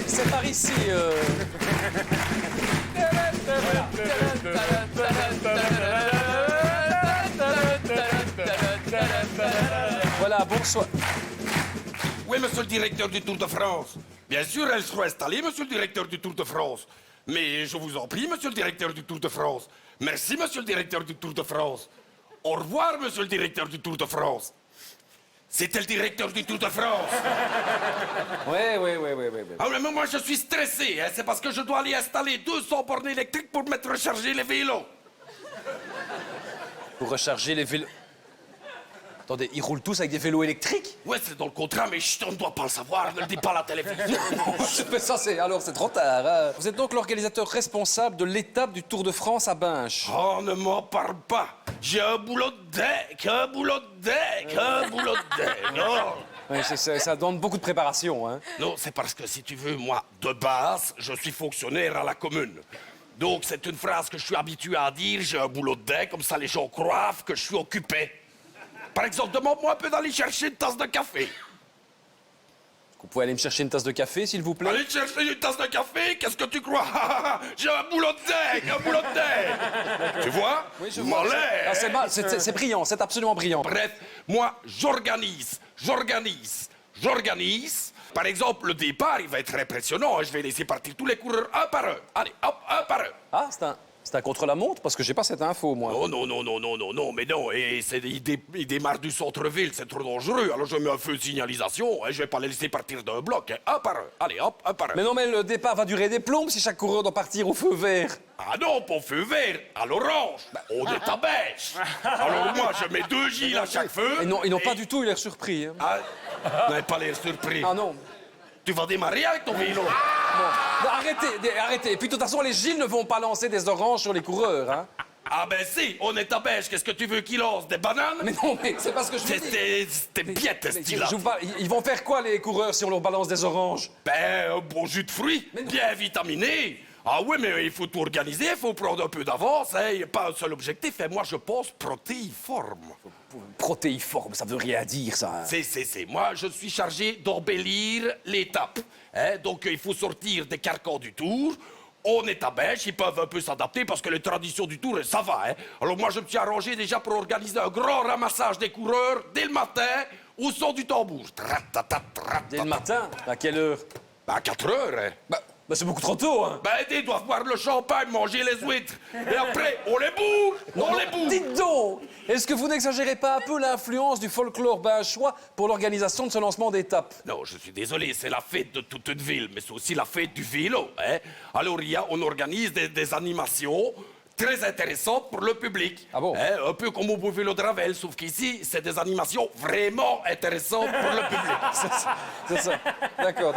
c'est par ici. Voilà, bonsoir. Oui, monsieur le directeur du Tour de France. Bien sûr, elles seront installées, monsieur le directeur du Tour de France. Mais je vous en prie, monsieur le directeur du Tour de France. Merci, monsieur le directeur du Tour de France. Au revoir, monsieur le directeur du Tour de France. C'était le directeur du Tour de France. Oui. Ah, mais moi, je suis stressé. Hein. C'est parce que je dois aller installer 200 bornes électriques pour mettre recharger les vélos. Pour recharger les vélos. Attendez, ils roulent tous avec des vélos électriques? Ouais, c'est dans le contrat, mais chut, on ne doit pas le savoir. Ne le dis pas à la télévision. Mais ça, c'est trop tard. Hein. Vous êtes donc l'organisateur responsable de l'étape du Tour de France à Binche. Oh, ne m'en parle pas. J'ai un boulot de deck, un boulot de deck, un boulot de deck. Non. Oui, ça demande beaucoup de préparation. Hein. Non, c'est parce que, si tu veux, moi, de base, je suis fonctionnaire à la commune. Donc, c'est une phrase que je suis habitué à dire. J'ai un boulot de deck, comme ça les gens croient que je suis occupé. Par exemple, demande-moi un peu d'aller chercher une tasse de café. Vous pouvez aller me chercher une tasse de café, s'il vous plaît? Aller chercher une tasse de café? Qu'est-ce que tu crois? J'ai un boulot de deck, un boulot de deck. Tu vois? Oui, je vois. Ah, c'est brillant, c'est absolument brillant. Bref, moi, j'organise. Par exemple, le départ, il va être très impressionnant. Hein. Je vais laisser partir tous les coureurs un par un. Allez, hop, un par un. Ah, c'est un contre-la-montre? Parce que j'ai pas cette info, moi. Oh non, mais non. Et il démarre du centre-ville, c'est trop dangereux. Alors je mets un feu de signalisation. Hein. Je vais pas les laisser partir d'un bloc. Hein. Un par un. Allez, hop, un par un. Mais non, mais le départ va durer des plombes si chaque coureur doit partir au feu vert. Ah non, pas au feu vert, à l'orange. On est à beige. Alors moi, je mets 2 giles à chaque feu. Et non, ils n'ont pas du tout eu l'air surpris. Hein. Ah, vous n'avez pas l'air surpris. Ah non. Tu vas démarrer avec ton vélo. Non, arrêtez. Et puis de toute façon, les Gilles ne vont pas lancer des oranges sur les coureurs. Hein. Ah ben si, on est à beige. Qu'est-ce que tu veux qu'ils lancent? Des bananes? Mais non, mais c'est pas ce que je veux dire. C'était bien, tes styles-là. Ils vont faire quoi, les coureurs, si on leur balance des oranges? Ben, un bon jus de fruits, bien vitaminé. Ah oui, mais il faut tout organiser, il faut prendre un peu d'avance. Il n'y a pas un seul objectif. Et moi, je pense protéiforme. Protéiforme, ça veut rien dire, ça. Hein. C'est. Moi, je suis chargé d'embellir l'étape. Hein? Donc, il faut sortir des carcans du Tour. On est à beige, ils peuvent un peu s'adapter parce que les traditions du Tour, ça va. Hein? Alors moi, je me suis arrangé déjà pour organiser un grand ramassage des coureurs dès le matin au son du tambour. Dès le matin? À quelle heure? À 4 heures. Hein? Bah c'est beaucoup trop tôt, hein. Ben, ils doivent boire le champagne, manger les huîtres. Et après, on les bourre. Dites donc, est-ce que vous n'exagérez pas un peu l'influence du folklore binchois pour l'organisation de ce lancement d'étape? Non, je suis désolé, c'est la fête de toute une ville, mais c'est aussi la fête du vélo. Hein? Alors, on organise des animations très intéressantes pour le public. Ah bon? Hein? Un peu comme au beau vélo de Ravel, sauf qu'ici, c'est des animations vraiment intéressantes pour le public. C'est ça. D'accord.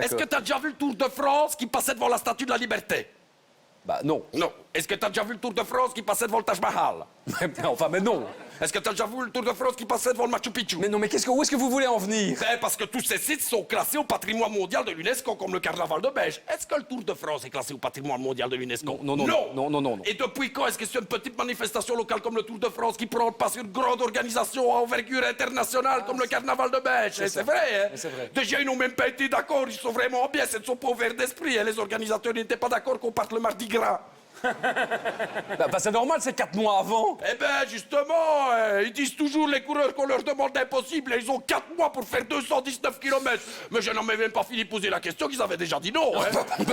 Est-ce que tu as déjà vu le Tour de France qui passait devant la Statue de la Liberté? Bah non. Non. Est-ce que tu as déjà vu le Tour de France qui passait devant le Taj Mahal? Mais non. Est-ce que tu as déjà vu le Tour de France qui passait devant le Machu Picchu? Mais non, mais où est-ce que vous voulez en venir? Ben, parce que tous ces sites sont classés au patrimoine mondial de l'UNESCO, comme le carnaval de Beige. Est-ce que le Tour de France est classé au patrimoine mondial de l'UNESCO? Non. Et depuis quand est-ce que c'est une petite manifestation locale comme le Tour de France qui prend pas sur une grande organisation à envergure internationale comme le carnaval de Beige? C'est vrai, hein? C'est vrai. Déjà, ils n'ont même pas été d'accord. Ils sont vraiment bien. C'est de son pauvre d'esprit. Hein? Les organisateurs n'étaient pas d'accord qu'on parte le Mardi Gras. C'est normal, c'est 4 mois avant. Eh ben, justement, ils disent toujours, les coureurs, qu'on leur demande d'impossible, et ils ont 4 mois pour faire 219 km. Mais je n'en ai même pas fini de poser la question, qu'ils avaient déjà dit non. Hein.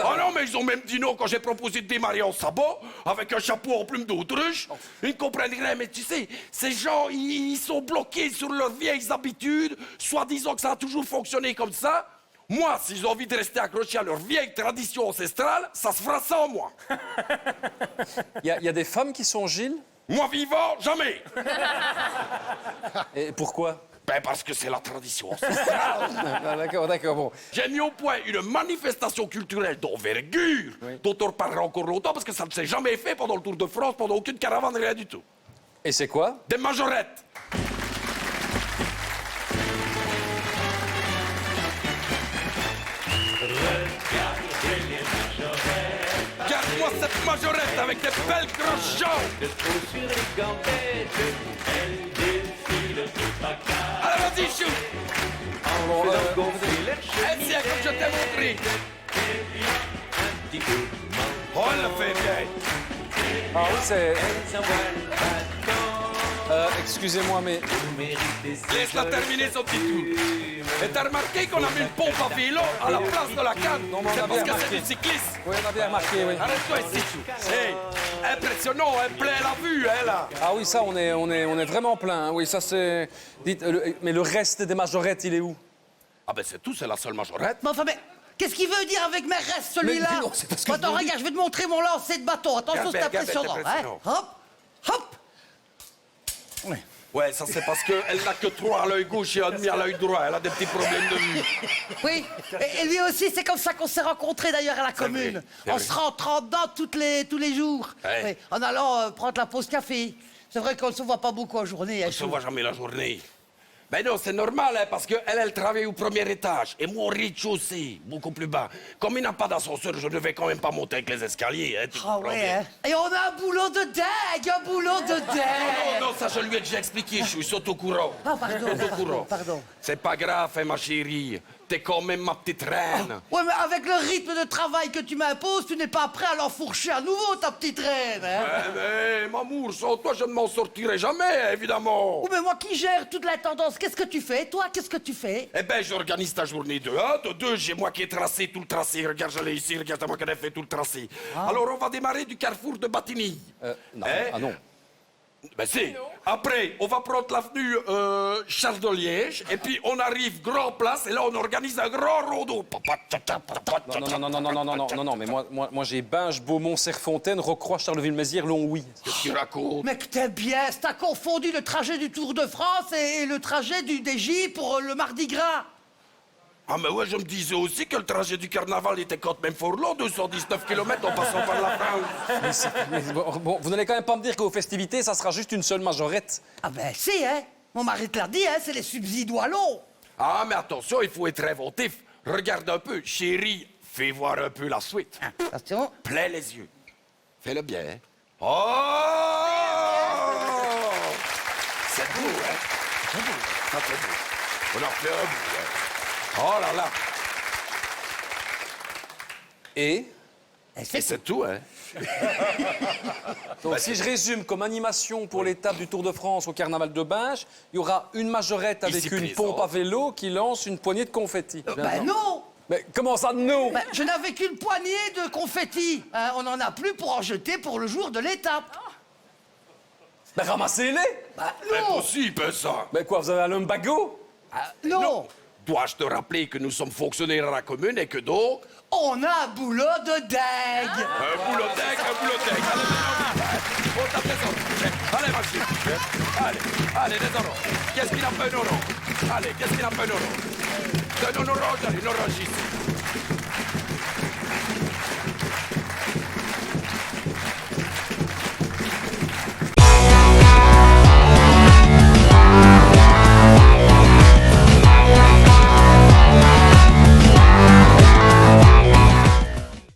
Ah non, mais ils ont même dit non quand j'ai proposé de démarrer en sabot, avec un chapeau en plume d'autruche. Ils ne comprennent rien, mais tu sais, ces gens, ils sont bloqués sur leurs vieilles habitudes, soi-disant que ça a toujours fonctionné comme ça. Moi, s'ils ont envie de rester accrochés à leur vieille tradition ancestrale, ça se fera sans moi. Il y a des femmes qui sont Gilles? Moi vivant, jamais. Et pourquoi? Ben parce que c'est la tradition ancestrale. D'accord, bon. J'ai mis au point une manifestation culturelle d'envergure, dont on reparlera encore longtemps, parce que ça ne s'est jamais fait pendant le Tour de France, pendant aucune caravane, rien du tout. Et c'est quoi? Des majorettes. Regarde-moi cette majorette avec des belles grosses jambes. Allez, vas-y, chou. Bon, Eh tiens, comme je t'ai montré. Oh, elle le fait bien. ah oui, c'est... excusez-moi, mais... Laisse-la terminer son petit tour. Et t'as remarqué qu'on a mis une pompe à vélo à la place de la canne? Non, mais on a C'est bien parce que c'est remarqué. du cycliste. Oui, on a bien remarqué, oui. Arrête-toi ici. Hey, impressionnant, elle plaît la vue, hein, là. Ah oui, ça, on est vraiment plein. Hein. Oui, ça, c'est... Dites, mais le reste des majorettes, il est où? Ah ben c'est tout, c'est la seule majorette. Mais enfin, mais qu'est-ce qu'il veut dire avec mes restes, celui-là? Mais non, c'est parce que Attends, je vous regarde, je vais te montrer mon lancer de bâton. Attention, c'est Regarde, impressionnant. c'est Hein? impressionnant. Hop, hop. Ouais, ça c'est parce qu'elle n'a que 3 à l'œil gauche et un demi à l'œil droit. Elle a des petits problèmes de vue. Oui, et lui aussi, c'est comme ça qu'on s'est rencontrés d'ailleurs à la commune. c'est En vrai. se rentrant dedans tous les jours. Ouais. Oui, en allant prendre la pause café. C'est vrai qu'on ne se voit pas beaucoup en journée. hein, On se Chou. voit jamais la journée. Ben non, c'est normal, hein, parce qu'elle travaille au premier étage. Et moi au rez-de-chaussée, beaucoup plus bas. Comme il n'a pas d'ascenseur, je ne vais quand même pas monter avec les escaliers. Hein, tu Ah comprends ouais, bien. hein? Et on a un boulot de dingue, un boulot de dingue. Non, ça je lui ai déjà expliqué, je suis au courant. Ah, pardon, Au pardon, courant. pardon. C'est pas grave, hein, ma chérie. T'es quand même ma petite reine. Ouais, mais avec le rythme de travail que tu m'imposes, tu n'es pas prêt à l'enfourcher à nouveau, ta petite reine, hein? Mais, Mamour, sans toi, je ne m'en sortirai jamais, évidemment. Oh, mais moi qui gère toute la tendance, qu'est-ce que tu fais? Toi, qu'est-ce que tu fais? Eh ben, j'organise ta journée de 1, de 2, j'ai moi qui ai tracé tout le tracé. Regarde, je l'ai ici, regarde, c'est moi qui ai fait tout le tracé. Alors, on va démarrer du carrefour de Batigny. Non, Hein? ah non. Ben si. Après, on va prendre l'avenue Charles de Liège, et puis on arrive Grand Place, et là, on organise un grand rondeau. Non, mais moi j'ai Binge, Beaumont, Serfontaine, Rocroi, Charleville-Mézières, Longwy. Qu'est-ce que tu racontes? Mais que t'es bien, t'as confondu le trajet du Tour de France et le trajet des J pour le Mardi Gras. Ah, mais ouais, je me disais aussi que le trajet du carnaval était quand même fort long, 219 km en passant par la France. Mais bon, vous n'allez quand même pas me dire qu'aux festivités, ça sera juste une seule majorette. Ah ben si, hein? Mon mari te l'a dit, hein? C'est les subsides wallons. Ah, mais attention, il faut être inventif. Regarde un peu, chérie, fais voir un peu la suite. Attention. Plein les yeux. Fais-le bien. Hein. Oh! C'est beau, hein? C'est beau. Ça, c'est beau. On en fait un bout, hein. Oh là là. Et Et Et c'est tout, hein? donc, si je résume, comme animation pour l'étape du Tour de France au carnaval de Binge, il y aura une majorette avec Ici une présent. pompe à vélo qui lance une poignée de confettis. Ben non. Mais comment ça, non? Ben, je n'avais qu'une poignée de confettis. Hein, on n'en a plus pour en jeter pour le jour de l'étape. Ben ramassez-les! Ben non. Impossible, ça. Ben quoi, vous avez un lumbago? Non. Dois-je te rappeler que nous sommes fonctionnaires à la commune et que donc... On a un boulot de dingue. Un boulot dingue, un boulot dingue. Allez, on tape les autres. Allez, ma chérie. Allez, les euros. Qu'est-ce qu'il a fait un euro? Allez, qu'est-ce qu'il a fait un euro? Donne un orange, allez, une orange ici.